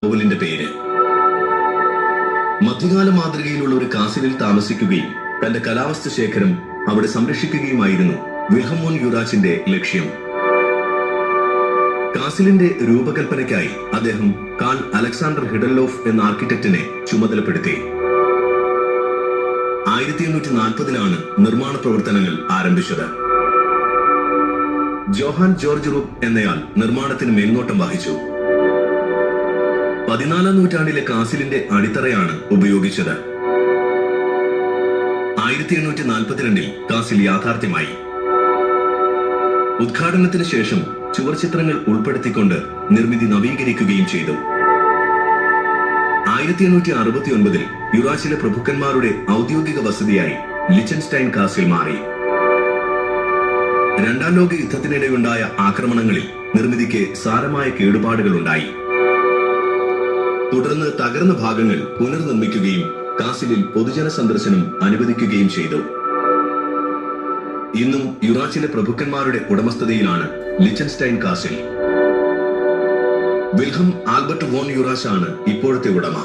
നോവലിന്റെ പേര്. മധ്യകാല മാതൃകയിലുള്ള ഒരു കാസിലിൽ താമസിക്കുകയും തന്റെ കലാവസ്തു ശേഖരം അവിടെ സംരക്ഷിക്കുകയുമായിരുന്നു വിൽഹം വോൺ യുറാച്ചിന്റെ ലക്ഷ്യം. കാസിലിന്റെ രൂപകൽപ്പനയ്ക്കായി അദ്ദേഹം കാൾ അലക്സാണ്ടർ ഹിഡൻലോഫ് എന്ന ആർക്കിടെക്റ്റിനെ ചുമതലപ്പെടുത്തി. 1840 നിർമ്മാണ പ്രവർത്തനങ്ങൾ ആരംഭിച്ചത്. ജോഹാൻ ജോർജ് റൂപ്പ് എന്നയാൾ നിർമ്മാണത്തിന് മേൽനോട്ടം വഹിച്ചു. 14ാം നൂറ്റാണ്ടിലെ കാസിലിന്റെ അടിത്തറയാണ് ഉപയോഗിച്ചത്. 1842 കാസിൽ യാഥാർത്ഥ്യമായി. ഉദ്ഘാടനത്തിന് ശേഷം ചുവർചിത്രങ്ങൾ ഉൾപ്പെടുത്തിക്കൊണ്ട് നിർമ്മിതി നവീകരിക്കുകയും ചെയ്തു. 1869 യുറാച്ചിലെ പ്രഭുക്കന്മാരുടെ ഔദ്യോഗിക വസതിയായി ലിച്ചൻസ്റ്റൈൻ കാസിൽ മാറി. രണ്ടാം ലോക യുദ്ധത്തിനിടെയുണ്ടായ ആക്രമണങ്ങളിൽ നിർമ്മിതിക്ക് സാരമായ കേടുപാടുകൾ ഉണ്ടായി. തുടർന്ന് തകർന്ന ഭാഗങ്ങൾ പുനർനിർമ്മിക്കുകയും കാസിലിൽ പൊതുജന സന്ദർശനം അനുവദിക്കുകയും ചെയ്തു. ഇന്നും യുറാച്ചിലെ പ്രഭുക്കന്മാരുടെ ഉടമസ്ഥതയിലാണ് Lichtenstein castle. Wilhelm Albert von Urach ആണ് ഇപ്പോഴത്തെ ഉടമ.